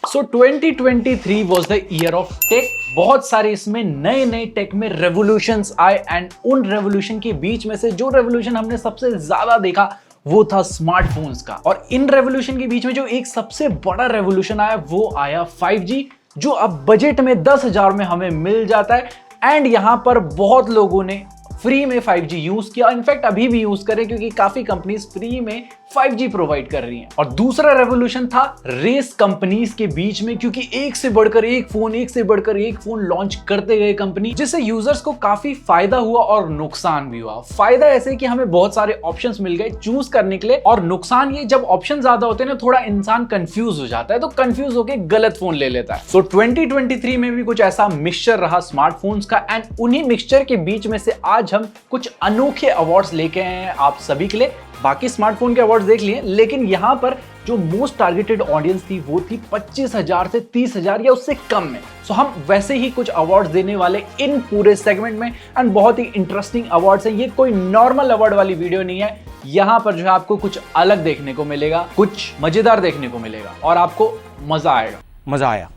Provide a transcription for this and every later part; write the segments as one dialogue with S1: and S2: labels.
S1: So 2023 was the year of tech. बहुत सारे इसमें नए नए टेक में रेवोल्यूशंस आए एंड उन रेवोल्यूशन के बीच में से जो रेवोल्यूशन हमने सबसे ज्यादा देखा वो था स्मार्टफोन्स का। और इन रेवोल्यूशन के बीच में जो एक सबसे बड़ा रेवोल्यूशन आया वो आया 5G, जो अब बजट में 10,000 में हमें मिल जाता है। एंड यहां पर बहुत लोगों ने फ्री में 5G यूज किया, इनफैक्ट अभी भी यूज करें क्योंकि काफी कंपनीज फ्री में 5G प्रोवाइड कर रही हैं। और दूसरा रेवोल्यूशन था रेस कंपनीज के बीच में, क्योंकि एक से बढ़कर एक फोन लॉन्च करते गए कंपनी, जिससे यूजर्स को काफी फायदा हुआ और नुकसान भी हुआ। फायदा ऐसे कि हमें बहुत सारे ऑप्शंस मिल गए चूज करने के लिए, और नुकसान ये जब ऑप्शन ज्यादा होते हैं ना थोड़ा इंसान कंफ्यूज हो जाता है, तो कंफ्यूज होकर गलत फोन ले लेता है। सो 2023 में भी कुछ ऐसा मिक्सचर रहा स्मार्टफोन्स का, एंड उन्हीं मिक्सचर के बीच में से आज हम कुछ अनोखे अवार्ड्स लेके आए हैं आप सभी के लिए। बाकी स्मार्टफोन के अवार्ड्स देख लिए, लेकिन यहां पर जो मोस्ट टारगेटेड ऑडियंस थी वो थी 25,000 से 30,000 या उससे कम में। सो हम वैसे ही कुछ अवार्ड्स देने वाले इन पूरे सेगमेंट में, एंड बहुत ही इंटरेस्टिंग अवार्ड्स हैं। ये कोई नॉर्मल अवार्ड वाली वीडियो नहीं है, यहां पर जो है आपको कुछ अलग देखने को मिलेगा, कुछ मजेदार देखने को मिलेगा और आपको मजा आएगा।
S2: मजा आया।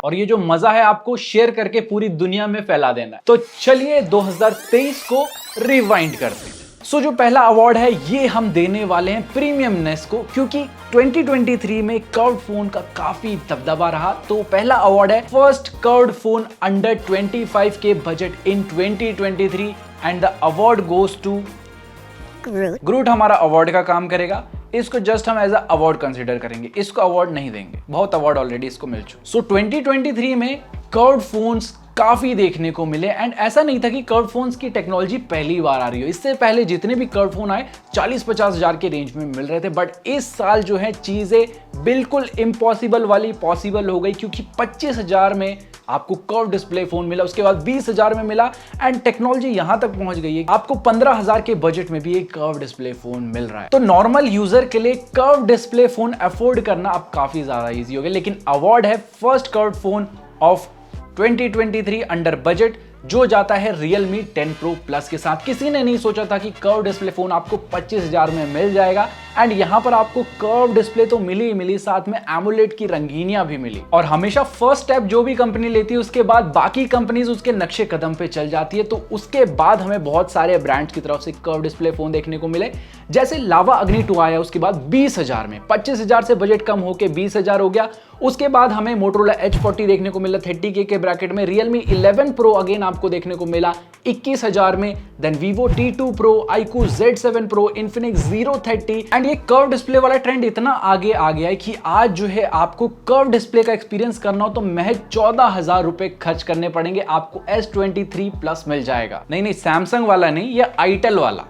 S1: और ये जो मजा है आपको शेयर करके पूरी दुनिया में फैला देना है। तो चलिए 2023 को रिवाइंड करते हैं। सो जो पहला अवार्ड है ये हम देने वाले हैं प्रीमियमनेस को, क्योंकि 2023 में कर्व्ड फोन का काफी दबदबा रहा। तो पहला अवार्ड है फर्स्ट कर्व्ड फोन अंडर 25 के budget in 2023 and the award goes to Groot. हमारा अवार्ड का काम करेगा, इसको जस्ट हम एज अ अवार्ड कंसीडर करेंगे, इसको अवार्ड नहीं देंगे, बहुत अवार्ड ऑलरेडी इसको मिल चुके। सो 2023 में कर्व्ड फोन्स काफी देखने को मिले, एंड ऐसा नहीं था कि कर्व्ड फोन्स की टेक्नोलॉजी पहली बार आ रही हो। इससे पहले जितने भी कर्व्ड फोन आए 40-50 हजार के रेंज में मिल रहे थे, बट इस साल जो है चीजें बिल्कुल इम्पॉसिबल वाली पॉसिबल हो गई, क्योंकि 25,000 में आपको कर्व डिस्प्ले फोन मिला, उसके बाद 20,000 में मिला, एंड टेक्नोलॉजी यहां तक पहुंच गई है आपको 15,000 के बजट में भी एक कर्व डिस्प्ले फोन मिल रहा है। तो नॉर्मल यूजर के लिए कर्व डिस्प्ले फोन अफोर्ड करना अब काफी ज्यादा इजी हो गया। लेकिन अवार्ड है first curve phone of 2023 under budget, जो जाता है Realme 10 Pro Plus के साथ। किसी ने नहीं सोचा था कि कर्व डिस्प्ले फोन आपको 25,000 में मिल जाएगा, एंड यहां पर आपको कर्व डिस्प्ले तो मिली ही मिली, साथ में एमोलेड की रंगीनियां भी मिली। और हमेशा फर्स्ट स्टेप जो भी कंपनी लेती है उसके बाद बाकी कंपनीज उसके नक्शे कदम पे चल जाती है। तो उसके बाद हमें बहुत सारे ब्रांड्स की तरफ से कर्व डिस्प्ले फोन देखने को मिले, जैसे लावा अग्नि 2 आया उसके बाद 20,000 में, 25,000 से बजट कम होकर 20,000 हो गया। उसके बाद हमें मोटोरोला H40 देखने को मिला 30K के ब्रैकेट में, Realme 11 Pro अगेन आपको देखने को मिला 21,000 में, then Vivo T2 Pro, iQOO Z7 Pro, Infinix Zero 30, and ये कर्व डिस्प्ले वाला ट्रेंड इतना आगे आ गया है कि आज जो है आपको कर्व डिस्प्ले का एक्सपीरियंस करना हो तो महज 14,000 रुपए खर्च करने पड़ेंगे, आपको S23 Plus मिल जाएगा। नहीं, सैमसंग वाला नहीं, ये आईटेल वाला।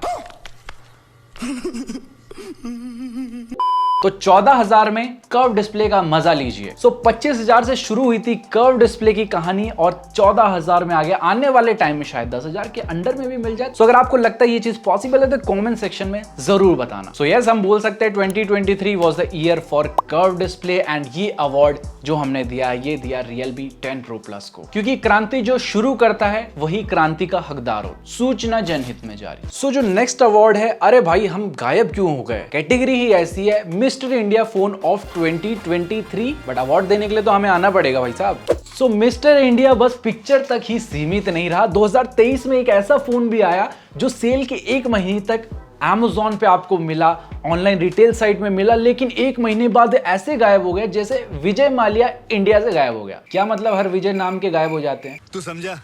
S1: तो 14,000 में कर्व डिस्प्ले का मजा लीजिए। सो 25,000 से शुरू हुई थी कर्व डिस्प्ले की कहानी, और 14,000 में आ गया। आने वाले टाइम में शायद 10,000 के अंडर में भी मिल जाए। सो अगर आपको लगता है ये चीज पॉसिबल है तो कमेंट सेक्शन में जरूर बताना। सो यस, हम बोल सकते हैं 2023 was the year for curve display, and ये अवार्ड जो हमने दिया ये दिया Realme 10 Pro Plus को, क्योंकि क्रांति जो शुरू करता है वही क्रांति का हकदार हो। सूचना जनहित में जारी। सो जो नेक्स्ट अवार्ड है, अरे भाई हम गायब क्यों हो गए, कैटेगरी ही ऐसी है, mister India phone of 2023, but award देने के लिए तो हमें आना पड़ेगा भाई साहब। सो मिस्टर इंडिया बस पिक्चर तक ही सीमित नहीं रहा। 2023 में एक ऐसा फोन भी आया जो सेल के 1 महीने तक Amazon पे आपको मिला, ऑनलाइन रिटेल साइट में मिला, लेकिन 1 महीने बाद ऐसे गायब हो गया जैसे विजय माल्या इंडिया से गायब हो गया। क्या मतलब हर विजय नाम के गायब हो जाते हैं?
S2: तू समझा?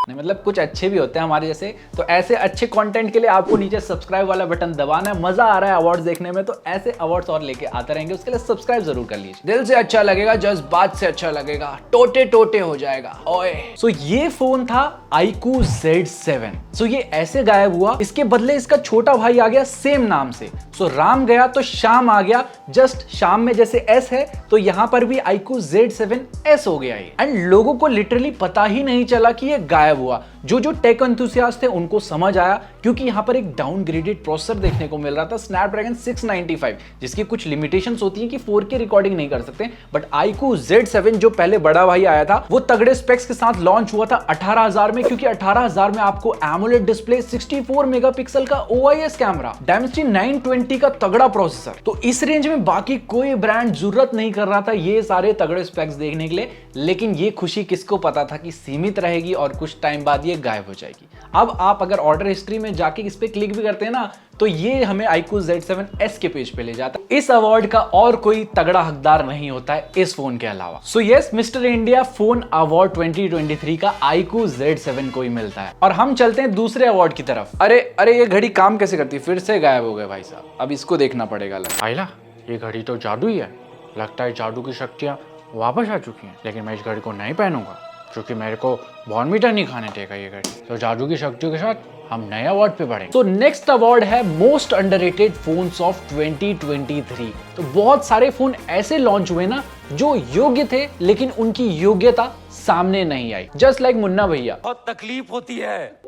S1: नहीं, मतलब कुछ अच्छे भी होते हैं हमारे जैसे। तो ऐसे अच्छे कंटेंट के लिए आपको नीचे सब्सक्राइब वाला बटन दबाना है। मजा आ रहा है अवार्ड्स देखने में, तो ऐसे अवार्ड्स और लेके आते रहेंगे, उसके लिए सब्सक्राइब जरूर कर लीजिए। दिल से अच्छा लगेगा, जज्बात से अच्छा लगेगा, टोटे टोटे हो जाएगा ओए। सो ये फोन था iQOO Z7। सो ये ऐसे गायब हुआ, इसके बदले इसका छोटा भाई आ गया सेम नाम से। सो राम गया तो शाम आ गया, जस्ट शाम में जैसे S है तो यहां पर भी iQOO Z7 S हो गया। एंड लोगों को लिटरली पता ही नहीं चला कि ये गायब गायब हुआ। जो टेक एंथुसियास्ट थे उनको समझ आया, क्योंकि यहाँ पर एक डाउनग्रेडेड प्रोसेसर देखने को मिल रहा था, स्नैपड्रैगन 695, जिसकी कुछ लिमिटेशंस होती हैं कि 4K रिकॉर्डिंग नहीं कर सकते। बट iQOO Z7 जो पहले बड़ा भाई आया था, वो तगड़े स्पेक्स के साथ लॉन्च हुआ था 18,000 में, क्योंकि 18,000 में आपको एमोलेड डिस्प्ले, 64 मेगापिक्सल का OIS कैमरा, Dimensity 920 का तगड़ा प्रोसेसर। तो इस रेंज में बाकी कोई ब्रांड जरूरत नहीं कर रहा था ये सारे तगड़े स्पेक्स देखने के लिए। लेकिन ये खुशी किसको पता था कि सीमित रहेगी और कुछ टाइम बाद ये गायब हो जाएगी। अब आप अगर ऑर्डर हिस्ट्री में जाके इस पे क्लिक भी करते हैं ना, तो ये हमें iQOO Z7S के पेज पे ले जाता है। इस अवार्ड का और कोई तगड़ा हकदार नहीं होता है इस फोन के अलावा। So yes, mister India phone award 2023 का iQOO Z7 को ही मिलता है। और हम चलते हैं दूसरे अवार्ड की तरफ। अरे ये घड़ी काम कैसे करती है? फिर से गायब हो गए भाई साहब, अब इसको देखना पड़ेगा। आइला, ये घड़ी तो जादू ही है। लगता है जादू की शक्तियां वापस आ चुकी हैं। लेकिन मैं इस घड़ी को नहीं पहनूंगा, क्योंकि मेरे को बॉर्नवीटा नहीं खाने देगा ये घड़ी। तो जादू की शक्तियों के साथ हम नए अवार्ड पे बढ़ेंगे। तो नेक्स्ट अवार्ड है मोस्ट अंडररेटेड फोन्स ऑफ 2023। तो बहुत सारे फोन ऐसे लॉन्च हुए ना जो योग्य थे, लेकिन उनकी योग्यता सामने नहीं आई। जस्ट लाइक मुन्ना भैया।
S2: बहुत तकलीफ होती है।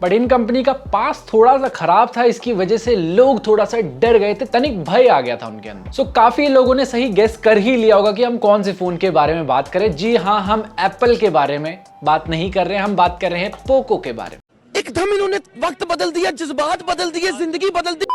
S1: बट इन कंपनी का पास थोड़ा सा खराब था, इसकी वजह से लोग थोड़ा सा डर गए थे, तनिक भय आ गया था उनके अंदर। सो काफी लोगों ने सही गेस कर ही लिया होगा कि हम कौन से फोन के बारे में बात करें। जी हाँ, हम एप्पल के बारे में बात नहीं कर रहे हैं, हम बात कर रहे हैं पोको के बारे में।
S2: एकदम इन्होंने वक्त बदल दिया, जज्बात बदल दिए, जिंदगी बदल दी।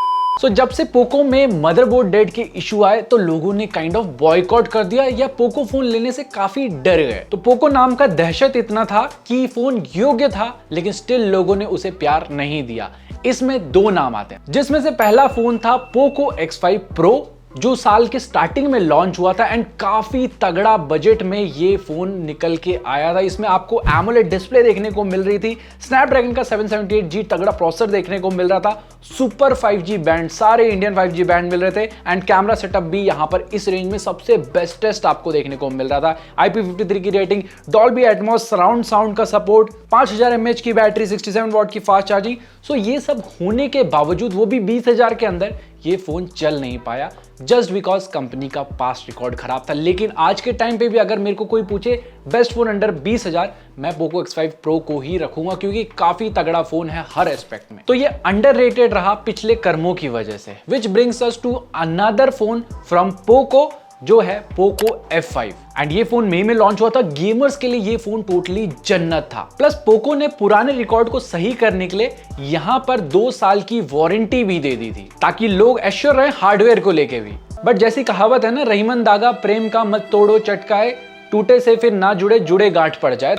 S1: सो जब से पोको में मदरबोर्ड डेड के इशू आए तो लोगों ने काइंड ऑफ बॉयकॉट कर दिया या पोको फोन लेने से काफी डर गए। तो पोको नाम का दहशत इतना था कि फोन योग्य था, लेकिन स्टिल लोगों ने उसे प्यार नहीं दिया। इसमें दो नाम आते हैं, जिसमें से पहला फोन था पोको X5 Pro, जो साल के स्टार्टिंग में लॉन्च हुआ था एंड काफी तगड़ा बजट में ये फोन निकल के आया था। इसमें आपको एमोलेड डिस्प्ले देखने को मिल रही थी, स्नैपड्रैगन का 778G तगड़ा प्रोसेसर देखने को मिल रहा था, सुपर 5G बैंड, सारे इंडियन 5G बैंड मिल रहे थे एंड कैमरा सेटअप भी यहाँ पर इस रेंज में सबसे बेस्टेस्ट आपको देखने को मिल रहा था। IP53 की rating, Dolby Atmos surround sound का सपोर्ट, 5000 mAh की बैटरी, 67 वॉट की फास्ट चार्जिंग। सो ये सब होने के बावजूद, वो भी 20,000 के अंदर, ये फोन चल नहीं पाया जस्ट बिकॉज कंपनी का पास्ट रिकॉर्ड खराब था। लेकिन आज के टाइम पे भी अगर मेरे को कोई पूछे बेस्ट फोन अंडर 20,000, मैं पोको X5 Pro को ही रखूंगा, क्योंकि काफी तगड़ा फोन है हर एस्पेक्ट में। तो ये अंडररेटेड रहा पिछले कर्मों की वजह से, which brings us to another phone from Poco, जो है पोको F5। एंड ये फोन मई में लॉन्च हुआ था। गेमर्स के लिए ये फोन टोटली जन्नत था। प्लस पोको ने पुराने रिकॉर्ड को सही करने के लिए यहां पर 2 साल की वारंटी भी दे दी थी, ताकि लोग एश्योर रहे हार्डवेयर को लेके भी। बट जैसी कहावत है ना, रहीमन दागा प्रेम का मत तोड़ो चटकाए, टूटे से फिर ना जुड़े, जुड़े गांठ पड़ जाए।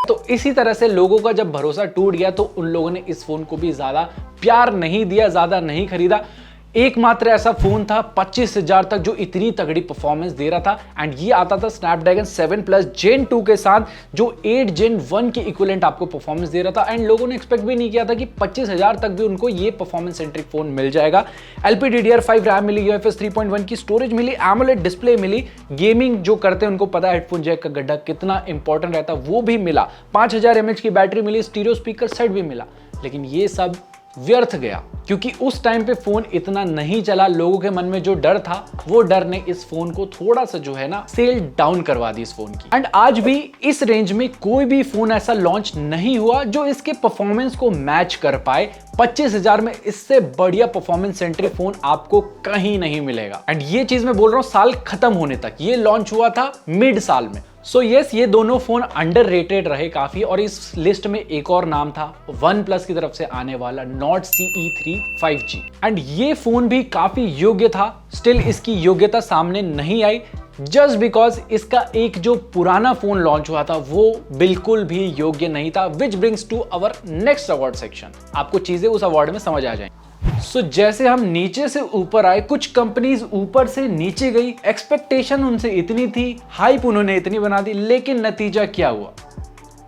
S1: तो इसी तरह से लोगों का जब भरोसा टूट गया तो उन लोगों ने इस फोन को भी ज्यादा प्यार नहीं दिया, ज्यादा नहीं खरीदा। एकमात्र ऐसा फोन था 25,000 तक जो इतनी तगड़ी परफॉर्मेंस दे रहा था, एंड ये आता था स्नैपड्रैगन 7 प्लस Gen 2 के साथ, जो 8 Gen 1 के इक्विवेलेंट आपको परफॉर्मेंस दे रहा था। एंड लोगों ने एक्सपेक्ट भी नहीं किया था कि 25,000 तक भी उनको ये परफॉर्मेंस सेंट्रिक फोन मिल जाएगा। LPDDR5 रैम मिली, UFS 3.1 की स्टोरेज मिली, एमोलेड डिस्प्ले मिली। गेमिंग जो करते हैं उनको पता है हेडफोन जैक का गड्ढा कितना इंपॉर्टेंट रहता है, वो भी मिला। 5000 mAh की बैटरी मिली, स्टीरियो स्पीकर सेट भी मिला। लेकिन ये सब व्यर्थ गया, क्योंकि उस टाइम पे फोन इतना नहीं चला। लोगों के मन में जो डर था, वो डर ने इस फोन को थोड़ा सा जो है ना सेल डाउन करवा दी इस फोन की। एंड आज भी इस रेंज में कोई भी फोन ऐसा लॉन्च नहीं हुआ जो इसके परफॉर्मेंस को मैच कर पाए। 25,000 में इससे बढ़िया परफॉर्मेंस सेंट्रिक फोन आपको कहीं नहीं मिलेगा। एंड ये चीज मैं बोल रहा हूं साल खत्म होने तक, ये लॉन्च हुआ था मिड साल में। सो यस, ये दोनों फोन अंडररेटेड रहे काफी। और इस लिस्ट में एक और नाम था OnePlus की तरफ से आने वाला Nord CE3 5G। एंड ये फोन भी काफी योग्य था, स्टिल इसकी योग्यता सामने नहीं आई जस्ट बिकॉज इसका एक जो पुराना फोन लॉन्च हुआ था वो बिल्कुल भी योग्य नहीं था। Which brings to our next award section. आपको चीजें उस अवार्ड में समझ आ जाएंगी। जैसे हम नीचे से ऊपर आए, कुछ कंपनीज ऊपर से नीचे गई, एक्सपेक्टेशन उनसे इतनी थी, हाइप उन्होंने इतनी बना दी, लेकिन नतीजा क्या हुआ?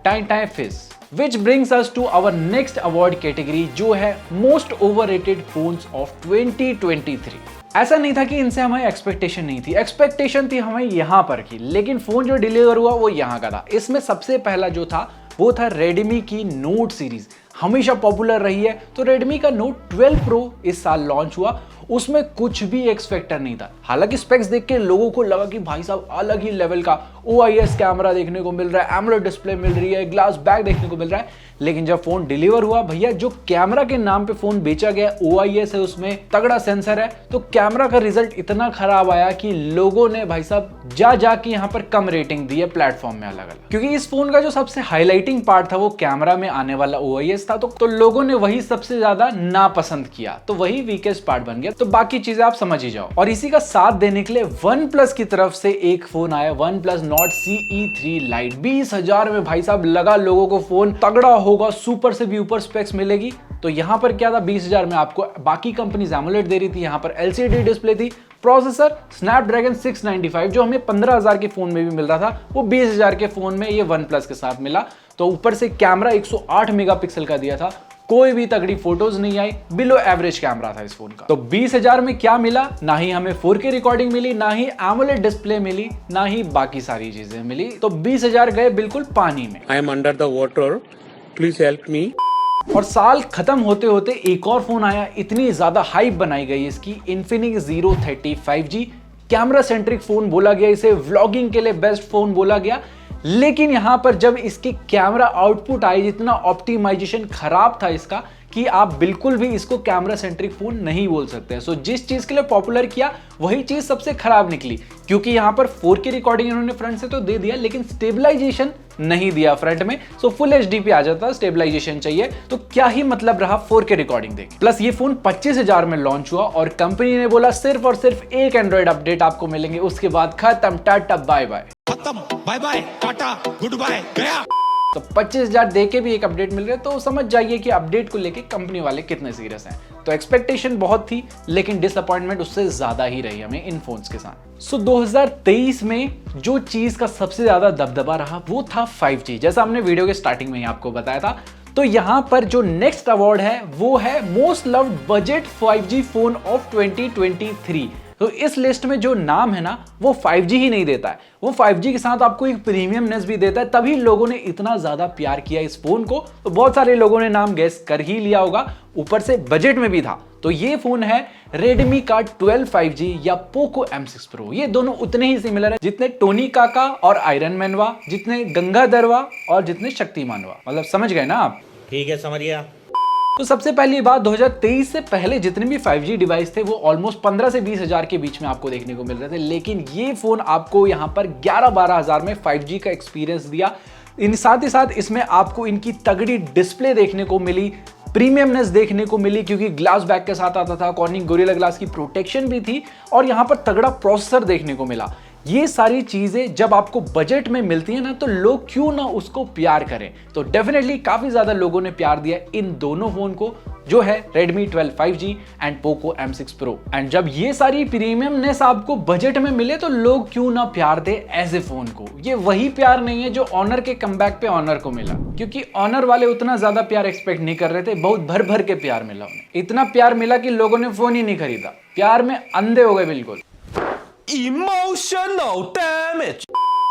S1: टाइम फिस। Which brings us to our next award category, जो है मोस्ट ओवररेटेड फोन्स ऑफ 2023। ऐसा नहीं था कि इनसे हमें एक्सपेक्टेशन नहीं थी, एक्सपेक्टेशन थी हमें यहां पर की, लेकिन फोन जो डिलीवर हुआ वो यहां का था। इसमें सबसे पहला जो था वो था रेडमी की नोट सीरीज, हमेशा पॉपुलर रही है। तो रेडमी का नोट 12 प्रो इस साल लॉन्च हुआ। उसमें कुछ भी एक्स फैक्टर नहीं था। हालांकि स्पेक्स देख के लोगों को लगा कि भाई साहब अलग ही लेवल का OIS कैमरा देखने को मिल रहा है, एमोलेड डिस्प्ले मिल रही है, ग्लास बैक देखने को मिल रहा है। लेकिन जब फोन डिलीवर हुआ, भैया जो कैमरा के नाम पे फोन बेचा गया, OIS है, उसमें तगड़ा सेंसर है, तो कैमरा का रिजल्ट इतना खराब आया कि लोगों ने भाई साहब जा के यहाँ पर कम रेटिंग दी है प्लेटफॉर्म में अलग अलग। क्योंकि इस फोन का जो सबसे हाईलाइटिंग पार्ट था वो कैमरा में आने वाला OIS था, तो लोगों ने वही सबसे ज्यादा नापसंद किया, तो वही वीकेस्ट पार्ट बन गया। तो बाकी चीजें आप समझ ही जाओ। और इसी का साथ देने के लिए OnePlus की तरफ से एक फोन आया, OnePlus Nord CE3 Lite। 20,000 में भाई साहब लगा लोगों को फोन तगड़ा होगा, सुपर से भी ऊपर स्पेक्स मिलेगी। तो यहां पर क्या था, 20,000 में आपको बाकी कंपनीज एमोलेड दे रही थी, यहां पर LCD डिस्प्ले थी, प्रोसेसर स्नैपड्रैगन 695 जो हमें 15,000 के फोन में भी मिल रहा था, वो 20,000 के फोन में ये OnePlus के साथ मिला। तो ऊपर से कैमरा 108 मेगापिक्सल का दिया था, कोई भी तगड़ी फोटोज नहीं आई, बिलो एवरेज कैमरा था इस फोन का। तो 20,000 में क्या मिला, ना ही हमें 4K रिकॉर्डिंग मिली, ना ही एमोलेड डिस्प्ले मिली, ना ही बाकी सारी चीजें मिली। तो 20,000 गए बिल्कुल पानी में।
S3: I am under the water. Please help me.
S1: और साल खत्म होते होते एक और फोन आया, इतनी ज्यादा हाइप बनाई गई इसकी, Infinix Zero 30 5G। Camera centric phone बोला गया इसे, व्लॉगिंग के लिए बेस्ट फोन बोला गया। लेकिन यहां पर जब इसकी कैमरा आउटपुट आई, जितना ऑप्टिमाइजेशन खराब था इसका कि आप बिल्कुल भी इसको कैमरा सेंट्रिक फोन नहीं बोल सकते। सो जिस चीज के लिए पॉपुलर किया वही चीज सबसे खराब निकली, क्योंकि यहां पर 4K रिकॉर्डिंग इन्होंने फ्रंट से तो दे दिया, लेकिन स्टेबलाइजेशन नहीं दिया फ्रंट में। सो फुल HD पे आ जाता, स्टेबलाइजेशन चाहिए, तो क्या ही मतलब रहा 4K रिकॉर्डिंग देख। प्लस ये फोन 25,000 में लॉन्च हुआ और कंपनी ने बोला सिर्फ और सिर्फ एक एंड्रॉइड अपडेट आपको मिलेंगे, उसके बाद खत्म, टाटा बाय बाय।
S2: खत्म, bye bye, tata, good bye, गया।
S1: तो 25,000 दे के भी एक अपडेट मिल रहा है, तो समझ जाइए कि अपडेट को लेके कंपनी वाले कितने सीरियस हैं। तो एक्सपेक्टेशन बहुत थी, लेकिन डिसअपॉइंटमेंट उससे ज्यादा ही रही हमें इन फोन्स के साथ। सो 2023 में जो चीज का सबसे ज्यादा दबदबा रहा वो था 5G, जैसा हमने वीडियो के स्टार्टिंग में ही आपको बताया था। तो यहां पर जो नेक्स्ट अवार्ड है वो है most loved budget 5G phone of 2023। तो इस लिस्ट में जो नाम है ना, वो 5G ही नहीं देता है, वो 5G के साथ आपको एक प्रीमियमनेस भी देता है, तभी लोगों ने इतना ज्यादा प्यार किया इस फोन को। तो बहुत सारे लोगों ने नाम गेस कर ही लिया होगा, ऊपर से बजट में भी था। तो ये फोन है Redmi का 12 5G या Poco M6 Pro। ये दोनों उतने ही सिमिलर है जितने टोनी काका और आयरन मैन वा, जितने गंगाधर वा और जितने शक्तिमान वा। मतलब समझ गए ना आप?
S4: ठीक है, समझ गया।
S1: तो सबसे पहली बात, 2023 से पहले जितने भी 5G डिवाइस थे वो ऑलमोस्ट 15 से 20,000 के बीच में आपको देखने को मिल रहे थे, लेकिन ये फोन आपको यहाँ पर 11-12,000 में 5G का एक्सपीरियंस दिया। साथ ही साथ इसमें आपको इनकी तगड़ी डिस्प्ले देखने को मिली, प्रीमियमनेस देखने को मिली, क्योंकि ग्लास बैक के साथ आता था, कॉर्निंग गोरिल्ला ग्लास की प्रोटेक्शन भी थी, और यहाँ पर तगड़ा प्रोसेसर देखने को मिला। ये सारी चीजें जब आपको बजट में मिलती है ना, तो लोग क्यों ना उसको प्यार करें। तो डेफिनेटली काफी ज्यादा लोगों ने प्यार दिया इन दोनों फोन को, जो है Redmi 12 5G and Poco M6 Pro। And जब ये सारी प्रीमियमनेस आपको बजट में मिले तो लोग क्यों ना प्यार दे ऐसे फोन को। ये वही प्यार नहीं है जो ऑनर के कमबैक पे ऑनर को मिला, क्योंकि ऑनर वाले उतना ज्यादा प्यार एक्सपेक्ट नहीं कर रहे थे, बहुत भर भर के प्यार मिला उन्हें। इतना प्यार मिला कि लोगों ने फोन ही नहीं खरीदा, प्यार में अंधे हो गए बिल्कुल।
S2: Emotional damage.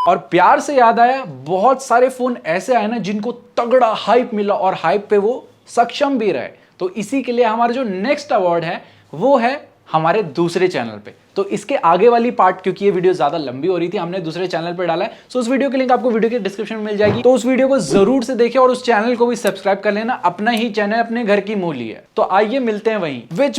S1: और प्यार से याद आया, बहुत सारे फोन ऐसे आए ना जिनको तगड़ा हाइप मिला और हाइप पे वो सक्षम भी रहे। तो इसी के लिए हमारा जो नेक्स्ट अवार्ड है वो है हमारे दूसरे चैनल पे। तो इसके आगे वाली पार्ट, क्योंकि ये वीडियो ज्यादा लंबी हो रही थी, हमने दूसरे चैनल पे डाला है। सो उस वीडियो की लिंक आपको वीडियो के डिस्क्रिप्शन में मिल जाएगी, तो उस वीडियो को जरूर से देखिए और उस चैनल को भी सब्सक्राइब कर लेना। अपना ही चैनल, अपने घर की मूली है। तो आइए मिलते हैं वहीं। विच